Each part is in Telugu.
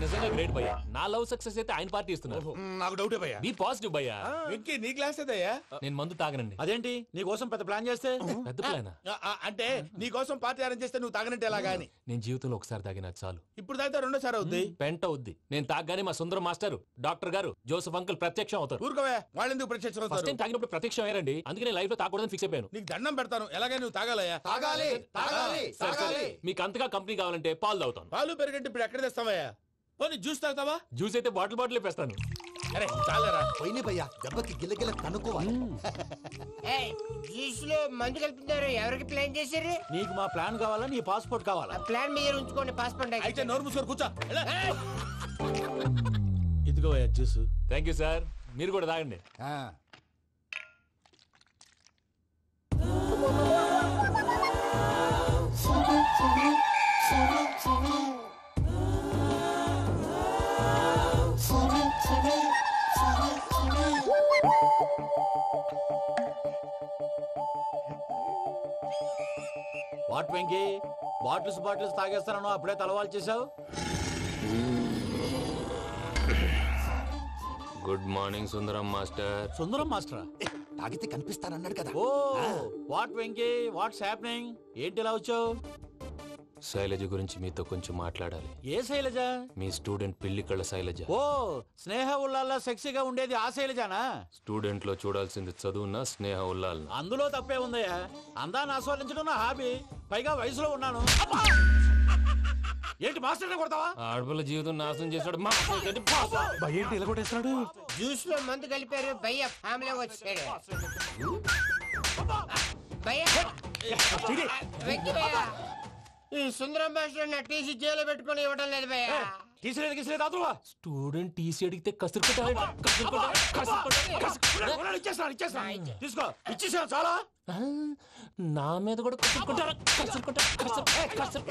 నిజంగా గ్రేట్ భయ్యా. నా లవ్ సక్సెస్ అయితే ఆయన పార్టీ ఇస్తున్నారు. నాకు డౌటే భయ్యా. బీ పాజిటివ్ భయ్యా. వెంకీ నీ క్లాస్ ఏదయ్యా? నేను మందు తాగనండి. అదేంటి నీ కోసం పెద్ద ప్లాన్ చేస్తే? పెద్ద ప్లానా? అంటే నీ కోసం పార్టీ అరేంజ్ చేస్తే నువ్వు తాగనంటే ఎలాగా అని. నేను జీవితంలో ఒకసారి తాగినా చాలు. ఇప్పుడు తాగితే రెండోసారి అవుద్ది. పెంట అవుద్ది. నేను తాగగానే మా సుందరం మాస్టర్, డాక్టర్ గారు, జోసెఫ్ అంకుల్ ప్రత్యక్షం అవుతారు. ఊరుకోవే, వాళ్ళు ఎందుకు ప్రత్యక్షం ఫస్ట్ అవుతారు? టైం తాగినప్పుడు ప్రత్యక్షం అయ్యారండి. అందుకే నేను లైఫ్ లో తాగకూడదని ఫిక్స్ అయిపోయాను. నీకు దండం పెడతాను, ఎలాగైనా నువ్వు తాగాలయ్యా. తాగాలి తాగాలి సరే, సరే. తాగాలి. మీకు అంతగా కంపెనీ కావాలంటే పాలు తాగుతాను. పాలు పెరిగంటే ఇప్పుడు ఎక్కడ తెస్తావయ్యా? పోనీ జ్యూస్ తాగుతావా? జ్యూస్ అయితే బాటిల్ వేస్తాను. అరే చాలరా. పోయిన భయ్యా దెబ్బకి గిల్లగిల్ల కనుక్కోవాలి. జ్యూస్ లో మందు కలుపుతున్నారు. ఎవరికి ప్లాన్ చేశారు? నీకు మా ప్లాన్ కావాలా, నీ పాస్పోర్ట్ కావాలా? ప్లాన్ మీరు ఉంచుకోండి, పాస్పోర్ట్ అయితే నోరు మూసుకొని కూర్చో. ఇదిగోయా జ్యూస్. Thank you sir. మీరు కూడా తాగండి. వాట్ వెంకీ, బాటిల్స్ తాగేస్తాను అప్పుడే తలవాలు చేసావు. Good morning Sundaram master. Sundaram మాస్టరా? తాగితే కనిపిస్తానన్నాడు కదా. Oh what Venky, what's happening? ఏంటి ఇలా వచ్చావు? శైలజ గురించి మీతో కొంచెం మాట్లాడాలి. ఏ శైలజ? మీ స్టూడెంట్ పిల్లి కళ్ళ శైలజ. ఓ స్నేహ ఉల్లాల్లో సెక్సీగా ఉండేది ఆ శైలజానా? స్టూడెంట్ లో చూడాల్సింది చదువున్న స్నేహ ఉల్లాల్. అందులో తప్పే ఉందయ్యా. అందాన్ని ఆస్వాదించడం నా హాబీ. పైగా వయసులో ఉన్నాను. ఏంటి మాస్టర్ కొడతావా? ఆడపిల్ల జీవితం నాశనం చేశాడు. ఏంటి ఇలా కొట్టేస్తున్నాడు? జ్యూస్ లో మందు కలిపారు. భయ్య ఫ్యామిలీ వచ్చాడు. భయ్య వెంకీ భయ్య, ఈ సుందరం భాష నా టీసీ జైలు పెట్టుకుని ఇవ్వడం లేదు భయ్య. తీసిలేదు స్టూడెంట్ టీసీ అడిగితే తీసుకో, ఇచ్చేసా చాలా. నా మీద కూడా కసురుకుంటారా?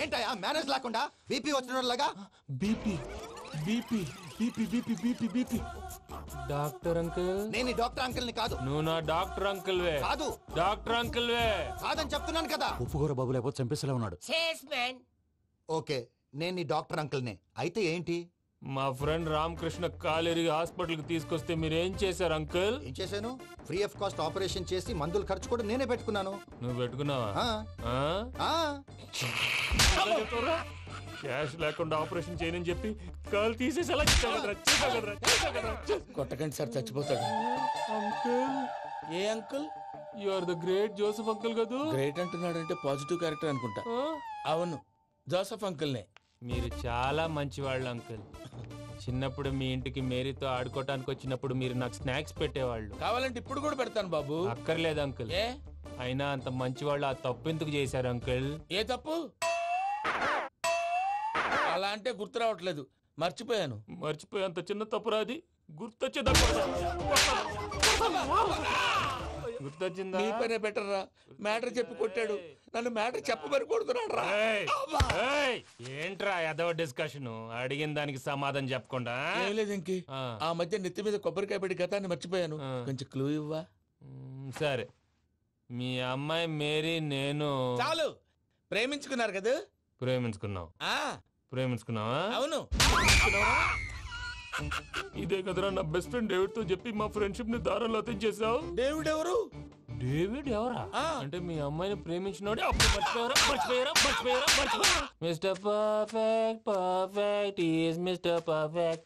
ఏంటయ్యా మేనేజ్ లేకుండా బీపీ వచ్చిన లాగా? BP BP BP BP BP BP. Doctor uncle, నేను డాక్టర్ అంకుల్ ని కాదు. నువ్వు నా డాక్టర్ అంకుల్ వే. కాదు డాక్టర్ అంకుల్ వే. కాదని చెప్తున్నాను కదా. ఉప్పుకూర బాబు లేకపోతే చంపేసేలా ఉన్నాడు. Sales man. ఓకే, నేను నీ డాక్టర్ అంకుల్ నే. అయితే ఏంటి? మా ఫ్రెండ్ రామకృష్ణ కాలేరికి హాస్పిటల్ కి తీసుకొస్తే మీరేం చేశారు అంకుల్? ఏం చేశాను? ఫ్రీ ఆఫ్ కాస్ట్ ఆపరేషన్ చేసి మందులు ఖర్చు కూడా నేనే పెట్టుకున్నాను. నువ్వు పెట్టుకున్నావా? ఆ, ఆ? ఆ. క్యాష్ లేకుండా ఆపరేషన్ చేయనని చెప్పి కాల్ తీసేసి ఎలా కొట్టకండి సార్, చచ్చిపోతాడు. అంకుల్, ఏ uncle? You are the great Joseph uncle కదా? గ్రేట్ అంటున్నాడంటే పాజిటివ్ క్యారెక్టర్ అనుకుంటా. అవును, జోసెఫ్ అంకుల్నే. మీరు చాలా మంచివాళ్ళు అంకుల్. చిన్నప్పుడు మీ ఇంటికి మేరీతో ఆడుకోవటానికి వచ్చినప్పుడు మీరు నాకు స్నాక్స్ పెట్టేవాళ్ళు. కావాలంటే ఇప్పుడు కూడా పెడతాను బాబు. అక్కర్లేదు అంకుల్. ఏ అయినా అంత మంచివాళ్ళు ఆ తప్పు ఎందుకు చేశారు అంకుల్? ఏ తప్పు? అలా అంటే గుర్తు రావట్లేదు, మర్చిపోయాను. మర్చిపోయి అంత చిన్న తప్పు రాది గుర్తొచ్చేదా? గుర్తొచ్చిందా? నీ పనే బెటర్ రా. మ్యాటర్ చెప్పి కొట్టాడు, నన్ను మ్యాటర్ చెప్పమని కొడుతున్నాడు రా. ఏంట్రా ఎదవ డిస్కషన్? అడిగిన దానికి సమాధానం చెప్పకుండా? ఏం లేదు ఇంకి, ఆ మధ్య నెత్తి మీద కొబ్బరికాయ పెట్టి గతాన్ని మర్చిపోయాను. కొంచెం క్లూ ఇవ్వా? సరే, మీ అమ్మాయి మేరీ నేను చాలు. ప్రేమించుకున్నారు కదా? ప్రేమించుకున్నావు. ప్రేమించుకున్నావా? అవును. ఇదే కదరా నా బెస్ట్ ఫ్రెండ్ డేవిడ్ తో చెప్పి మా ఫ్రెండ్షిప్ ని దారంలో తెచ్చేసావు. డేవిడ్ ఎవరు? డేవిడ్ ఎవరా? అంటే మీ అమ్మాయిని ప్రేమించినోడే అప్పుడు mister perfect perfect is mister perfect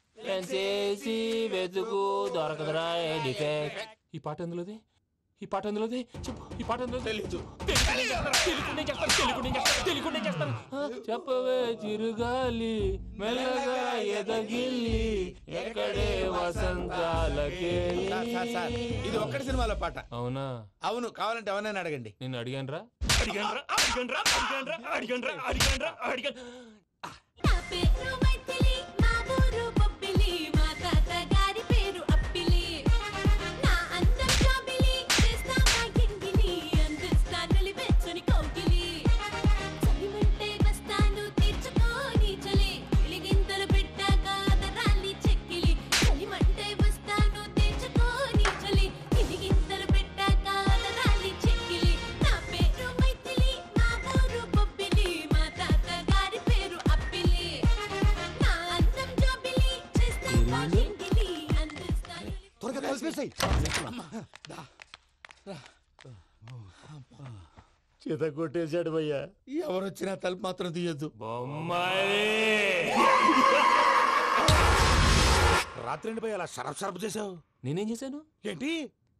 చేసి వెతుకు దొరకదురా డిఫెక్ట్. ఈ పాట ఎందులోది? ఈ పాట ఎందులోది? చెప్పు. ఈ పాట ఎందులో? తెలీదు. చెప్పవే చిరుగాలి మెల్లగా ఎదగిల్లి ఎక్కడే వసంతాలకే. ఇది ఒక్కటి సినిమాలో పాట. అవునా? అవును. కావాలంటే ఎవరైనా అడగండి. నేను అడిగాను రా. నా కలిపేసేయ్. చేత కొట్టేశాడు భయ్యా. ఎవరు వచ్చినా తలుపు మాత్రం తీయొద్దు. రాత్రి పోయి అలా షరఫ్ చేసావు నేనేం చేశాను? ఏంటి?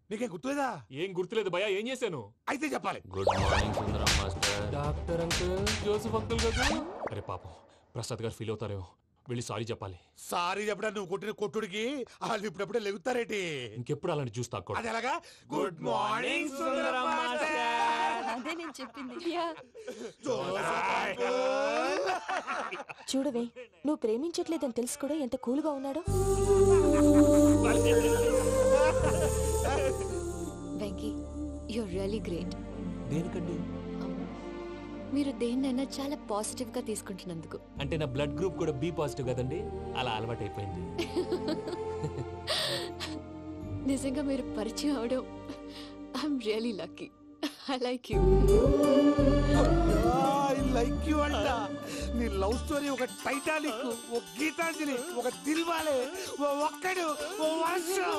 నీకేం గుర్తులేదా? ఏం గుర్తులేదు భయ్యా, ఏం చేశాను? అయితే చెప్పాలి. Good morning Sundaram master. Doctor uncle, Joseph uncle కదా. అరే పాపం, ప్రసాద్ గారు ఫీల్ అవుతారేమో, వెళ్ళి సారీ చెప్పాలి. సారీ చెప్పడా నువ్వు కొట్టిన కొట్టుడికి వాళ్ళు ఇప్పుడప్పుడే లెగుతారేటి? ఇంకెప్పుడు అలాంటి జ్యూస్ తాక్కూడదు. అది ఎలాగా? Good morning Sundaram master. అదే నేను చెప్పింది. చూడవే, నువ్వు ప్రేమించట్లేదని తెలుసు కూడా ఎంత కూల్గా ఉన్నాడో. Venky, you're really great. దేనికండి? మీరు దేన్నైనా చాలా పాజిటివ్ గా తీసుకుంటున్నందుకు. అంటే నా బ్లడ్ గ్రూప్ కూడా బి పాజిటివ్ కదండి, అలా అలవాటు అయిపోయింది. నిజంగా మీరు పరిచయం అవడం I'm really lucky. I like you. I like you అంట. నీ లవ్ స్టోరీ ఒక టైటానిక్, ఒక గీతాంజలి, ఒక దిల్వాలే, ఓ ఒక్కడు, ఓ వర్షం.